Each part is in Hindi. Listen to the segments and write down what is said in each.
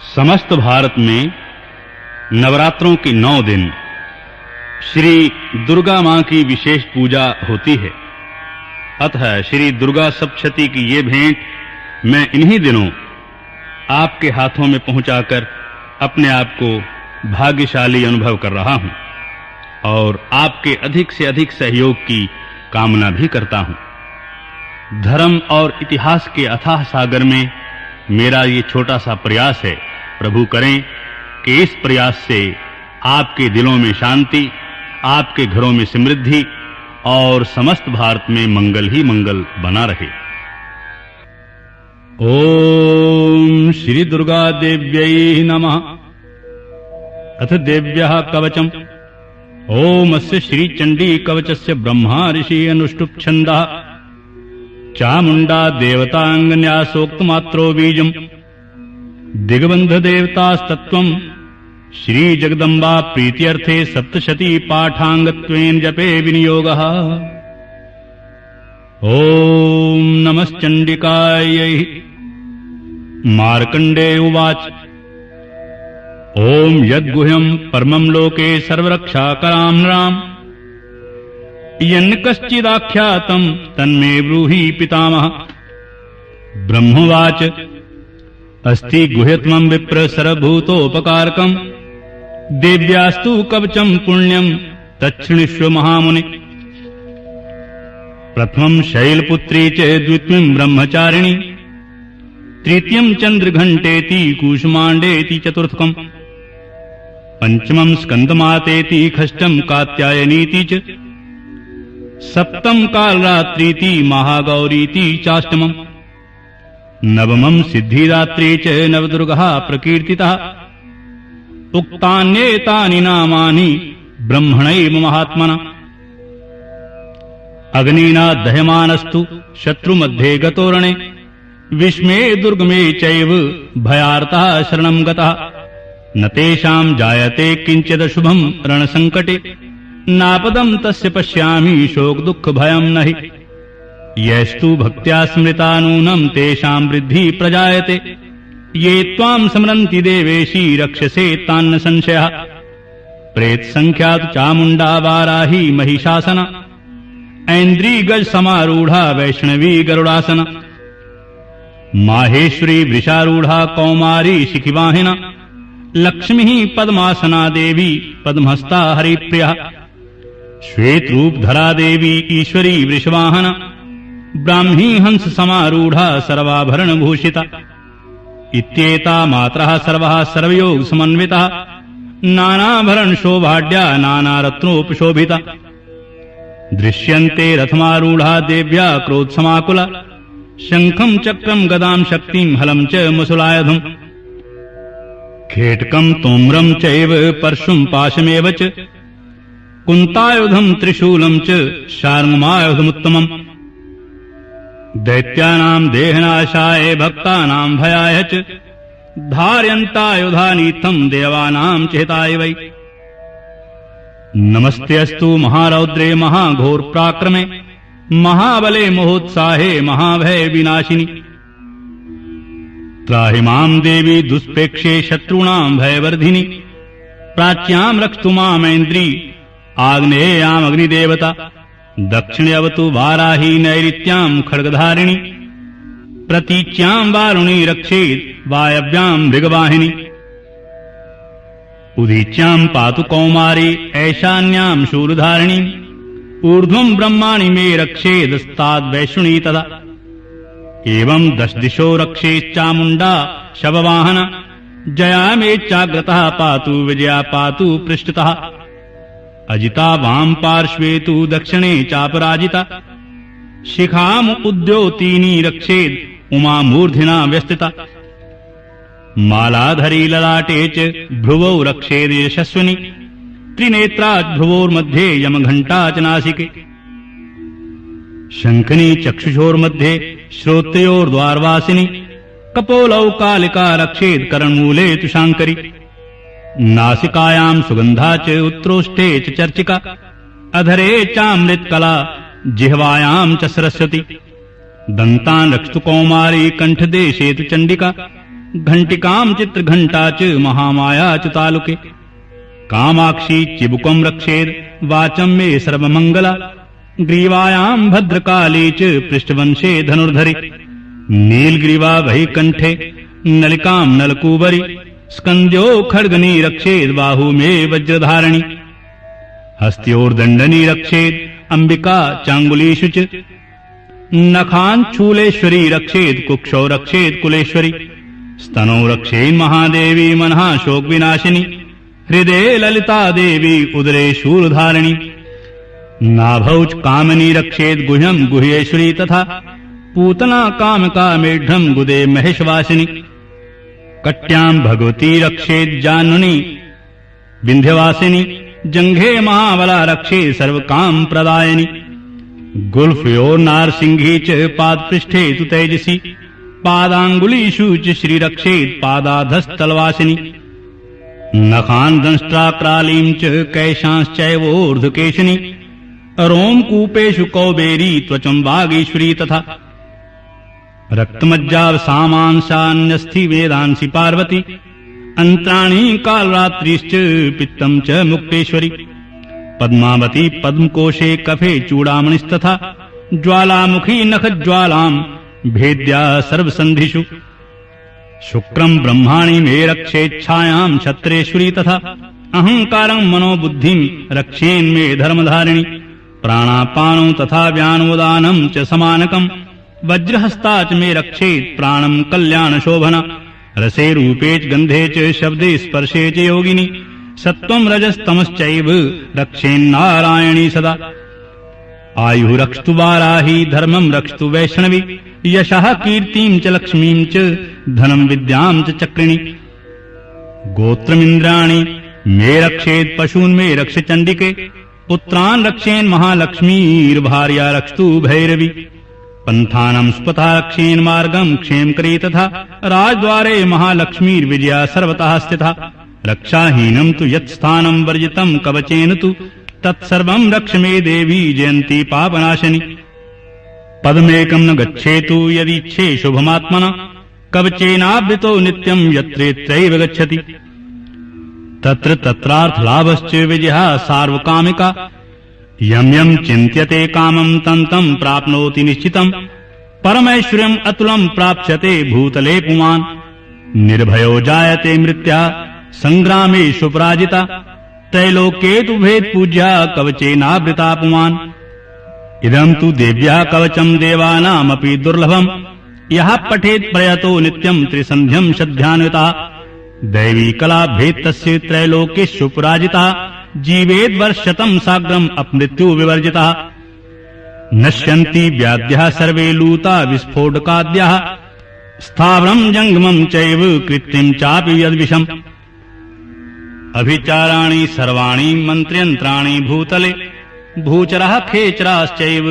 समस्त भारत में नवरात्रों के 9 दिन श्री दुर्गा मां की विशेष पूजा होती है। अतः श्री दुर्गा सप्तशती की ये भेंट मैं इन्हीं दिनों आपके हाथों में पहुंचाकर अपने आप को भाग्यशाली अनुभव कर रहा हूं और आपके अधिक से अधिक सहयोग की कामना भी करता हूं। धर्म और इतिहास के अथाह सागर में मेरा ये छोटा सा प्रयास है। प्रभु करें कि इस प्रयास से आपके दिलों में शांति, आपके घरों में समृद्धि और समस्त भारत में मंगल ही मंगल बना रहे। ओम श्री दुर्गा देव्यै नमः। अथ देव्यः कवचम्। ओम अस्य श्री चंडी कवचस्य ब्रह्मा ऋषि अनुष्टुप् छन्दः चामुंडा देवतांगन्यासोक्तमात्रो बीजम् दिग्बंध देवतास्तत्त्वम् श्री जगदम्बा प्रीत्यर्थे सप्तशती पाठांगत्वेन जपे विनियोगः। ओम नमश्चंडिकायै। मार्कंडेय उवाच। ओम यद्गुह्यम् परमं लोके सर्वरक्षाकरां नृणाम् यन्कश्चिदाख्यातम् तन्मे ब्रूहि पितामह। ब्रह्मवाच। अस्ति गुह्यतमं विप्र सर्वभूतोपकारकम् देव्यास्तु कवचम् पुण्यम् तच्छृणुष्व महामुने। प्रथमं शैलपुत्री च द्वितीयं ब्रह्मचारिणी तृतीयं चंद्रघंटेति कूष्मांडेति चतुर्थकम् पंचमं स्कंदमातेति षष्ठं कात्यायनीति च सप्तम कालरात्रीति महागौरीति चाष्टमम् नवमं सिद्धिदात्री च नवदुर्गः प्रकीर्तितः उक्तान्येतानि नामानि ब्रह्मणैव महात्मना। अग्निना दह्यमानस्तु शत्रुमध्ये गतोरणे विस्मे दुर्गमे चैव भयार्तः शरणं गतः न तेषां जायते किंचिदशुभं रणसंकटे नापदं तस्य पश्यामि शोक दुःख भयं नहि। यस्तु भक्त्या स्मृता नूनं तेषां वृद्धि प्रजायते ये त्वां स्मरन्ति देवेशी रक्षसे तान्न संशयः। प्रेत संख्या चामुंडा वाराही महिषासना ऐन्द्री गज समारूढ़ा वैष्णवी गरुड़ासना माहेश्वरी वृषारूढ़ा कौमारी शिखिवाहिना लक्ष्मी पद्मासना देवी पद्महस्ता हरिप्रिया श्वेत रूप धरा देवी ईश्वरी वृषवाहना ब्राह्मी हंस समारूढ़ा सर्वाभरण भूषिता इत्येता मात्रः सर्वः सर्वयोग समन्विता नानाभरण शोभाढ्या नानारत्नोपशोभिता दृश्यन्ते रथमारूढ़ा देव्या क्रोध समाकुला शंखं चक्रं गदां शक्तिं हलं च मुसलायुधम् खेटकं तोम्रं चैव परशुं पाशमेव च कुंतायुधं त्रिशूलं च शार्ङ्गमायुधमुत्तमम् दैत्यानां देहनाशाय भक्तानां भयाय च धारयन्तायुधानीथं देवानां चेताय वै। नमस्तेऽस्तु महारौद्रे महाघोर प्राक्रमे महाबले महोत्साहे महाभय विनाशिनी त्राहि मां देवी दुष्प्रेक्षे शत्रूणां भयवर्धिनी प्राच्यां रक्षतु मामैन्द्री आग्नेयाम् अग्निदेवता दक्षिणे अवतु वाराही नैऋत्यां खड्गधारिणी प्रतीच्यां वारुणी रक्षेत् वायव्यां मृगवाहिनी उदीच्यां पातु कौमारी ऐशान्यां शूलधारिणी ऊर्ध्वं ब्रह्माणि मे रक्षेदस्ताद् वैष्णुनी तदा एवं दश दिशो रक्षेच्चामुंडा शववाहना जया मे चाग्रतः पातु विजया पातु पृष्ठतः अजिता वाम पार्श्वे तु दक्षिणे चापराजिता शिखाम उद्योतीनी रक्षेद उमा मूर्धिना व्यस्तिता मालाधरी ललाटे च भ्रुवौ रक्षेद यशस्विनी त्रिनेत्रात् भ्रुवोर्मध्ये यमघंटा च नासिके शंखनी चक्षुषोर्मध्ये श्रोत्रयोर्द्वारवासिनी कपोलौ कालिका रक्षेद करणमूले तु शांकरी नासिकायां सुगंधा च उत्तरोष्ठे च चर्चिका अधरे चामृतकला जिह्वायां च सरस्वती दंतान् रक्षतु कौमारी कंठदेशे तु चंडिका घंटिकां चित्रघंटा च महामाया च तालुके कामाक्षी चिबुकं रक्षेद वाचं मे सर्वमंगला ग्रीवायां भद्रकाली च पृष्ठवंशे धनुर्धरि नीलग्रीवा वैकंठे नलिकां नलकूबरी स्कंद्यो खड्गनी रक्षेद बाहु मे वज्रधारिणी हस्त्योर्दंडनी रक्षेद अंबिका चांगुलीषु च नखान् शूलेश्वरी रक्षेद कुक्षौ रक्षेद कुलेश्वरी स्तनौ रक्षेन् महादेवी मनः शोक विनाशिनी हृदये ललिता देवी उदरे शूलधारिणी नाभौ च कामिनी रक्षेद गुह्यं गुह्येश्वरी तथा पूतना कामिका मेढ्रं गुदे महेशवासिनी कट्यां भगवती रक्षेद जानुनी विंध्यवासिनी जंघे महाबला रक्षेद सर्वकाम प्रदायिनी गुल्फयोर नारसिंही च पादपृष्ठे तु तेजसी पादांगुलीषु च श्री रक्षेद पादाधस्तलवासिनी नखान् दंष्ट्राक्रालीं च कैशांश्चैवोर्ध्वकेशिनी रोमकूपेषु कौबेरी त्वचं वागीश्वरी तथा रक्तमज्जावसामांसान्यस्थि वेदांसि पार्वती अंत्राणी कालरात्रिश्च पित्तं च मुक्तेश्वरी पद्मावती पद्मकोशे कफे चूड़ामणिस्तथा ज्वालामुखी नखज्वालां भेद्या सर्वसन्धिषु शुक्रं ब्रह्माणि मे रक्षेच्छायां क्षत्रेश्वरी तथा अहंकारं मनोबुद्धिं रक्षेन्मे धर्मधारिणी प्राणापानौ तथा व्यानोदानं च समानकं वज्रहस्ता च मे रक्षेत् प्राणं कल्याणशोभना रसे रूपे च गन्धे च शब्दे स्पर्शे च योगिनी सत्त्वं रजस्तमश्चैव रक्षेन्नारायणी सदा आयुः रक्षतु वाराही धर्मं रक्षतु वैष्णवी यशः कीर्तिं च लक्ष्मीं च धनं विद्यां च चक्रिणी गोत्रमिन्द्राणि मे रक्षेत् पशून् मे रक्ष चण्डिके पुत्रान् रक्षेन् महालक्ष्मीर्भार्या रक्षतु भैरवी पंथानं स्पथा रक्षेन् मार्गं क्षेमकरी तथा राजद्वारे महालक्ष्मीर्विजया सर्वतः स्थिता रक्षाहीनं तु यत्स्थानं वर्जितं कवचेन तु तत्सर्वं रक्ष मे देवी जयन्ती पापनाशिनी पदमेकं न गच्छेतु यदीच्छे शुभमात्मना कवचेनावृतो नित्यं यत्रेत्रैव गच्छति तत्र तत्रार्थलाभश्च विजयः सार्वकामिका यं यं चिन्त्यते कामं तं तं प्राप्नोति निश्चितं परमैश्वर्यम् अतुलं प्राप्स्यते भूतले पुमान् निर्भयो जायते मृत्या संग्रामेषु पराजिता त्रैलोक्ये तु भेदपूज्या कवचेनावृता पुमान् इदं तु देव्याः कवचं देवानामपि दुर्लभम् यः पठेत् प्रयतो नित्यं त्रिसन्ध्यं शतध्यान्विता दैवी कला भेत्तस्य त्रैलोक्येषु पराजिता जीवेद्वर्षशतं साग्रम् अपमृत्यु विवर्जिता नश्यन्ति व्याध्यः सर्वे लूता विस्फोटकाद्यः स्थावरं जङ्गमं चैव कृत्रिं चापि यद्विषम् अभिचाराणि सर्वाणि मन्त्रयन्त्राणि भूतले भूचरः खेचराश्चैव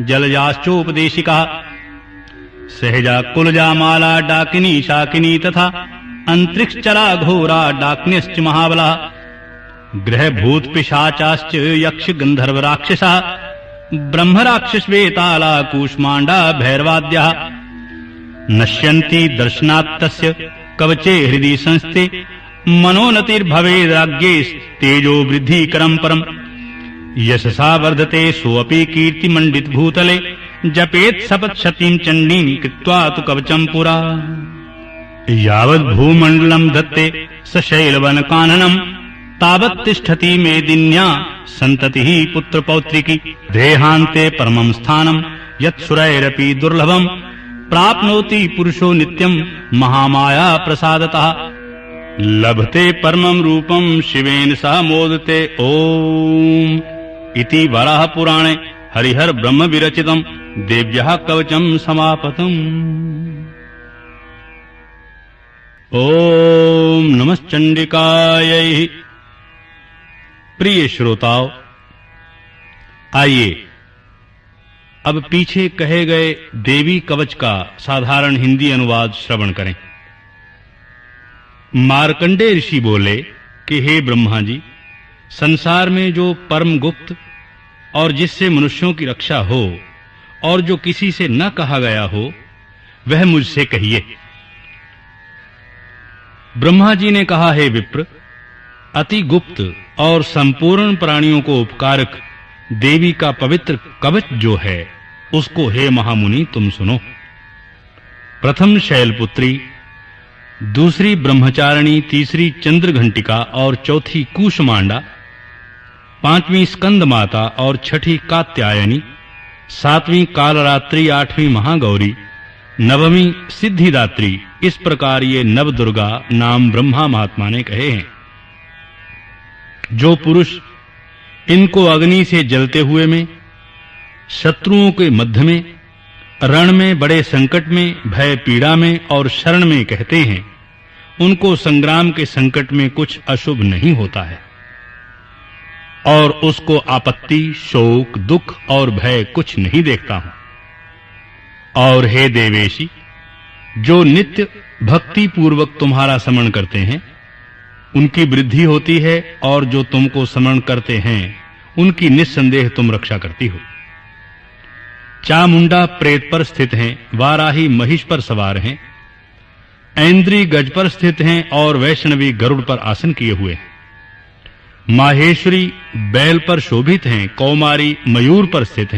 जलजाश्चोपदेशिकाः सहजा कुलजा माला डाकिनी शाकिनी तथा अंतरिक्षचरा घोरा डाक्न्यश्च महाबला ग्रहभूत पिशाचाश्च यक्ष गंधर्व राक्षसा ब्रह्म राक्षसवेताला कूष्मांडा भैरवाद्याः नश्यन्ति दर्शनात्तस्य कवचे हृदि संस्थे मनोनतिर्भवेद्राज्ञे तेजो वृद्धिकरं परम् यशसा वर्धते सोऽपि कीर्तिमण्डित भूतले जपेत् सपत्शतीं चण्डीं कृत्वा तु कवचं पुरा यावद् भूमण्डलं धत्ते सशैलवनकाननं तावत् तिष्ठति मेदिन्या सन्ततिः पुत्रपौत्रिकी देहान्ते परमं स्थानं यत्सुरैरपि दुर्लभं प्राप्नोति पुरुषो नित्यं महामाया प्रसादतः लभते परमं रूपं शिवेन सह मोदते ओम इति वराह पुराणे हरिहर ब्रह्म विरचितं देव्याः कवचं समापतम्। ओम नमश्चंडिकायै। प्रिय श्रोताओं, आइए अब पीछे कहे गए देवी कवच का साधारण हिंदी अनुवाद श्रवण करें। मार्कंडेय ऋषि बोले कि हे ब्रह्मा जी, संसार में जो परम गुप्त और जिससे मनुष्यों की रक्षा हो और जो किसी से न कहा गया हो, वह मुझसे कहिए। ब्रह्मा जी ने कहा, हे विप्र, अति गुप्त और संपूर्ण प्राणियों को उपकारक देवी का पवित्र कवच जो है, उसको हे महामुनि तुम सुनो। प्रथम शैलपुत्री, दूसरी ब्रह्मचारिणी, तीसरी चंद्रघंटिका और चौथी कूष्मांडा, पांचवीं स्कंद माता और छठी कात्यायनी, सातवीं कालरात्रि, आठवीं महागौरी, नववीं सिद्धिदात्री, इस प्रकार ये नव दुर्गा नाम ब्रह्मा महात्मा ने कहे हैं। जो पुरुष इनको अग्नि से जलते हुए में, शत्रुओं के मध्य में, रण में, बड़े संकट में, भय पीड़ा में और शरण में कहते हैं, उनको संग्राम के संकट में कुछ अशुभ नहीं होता है और उसको आपत्ति, शोक, दुख और भय कुछ नहीं देखता हूं। और हे देवेशी, जो नित्य भक्ति पूर्वक तुम्हारा स्मरण करते हैं, उनकी वृद्धि होती है और जो तुमको स्मरण करते हैं, उनकी निस्संदेह तुम रक्षा करती हो। चामुंडा प्रेत पर स्थित हैं, वाराही महिष पर सवार हैं, ऐन्द्री गज पर स्थित हैं और वैष्णवी गरुड़ पर आसन किए हुए हैं। माहेश्वरी बैल पर शोभित हैं, कौमारी मयूर पर स्थित हैं।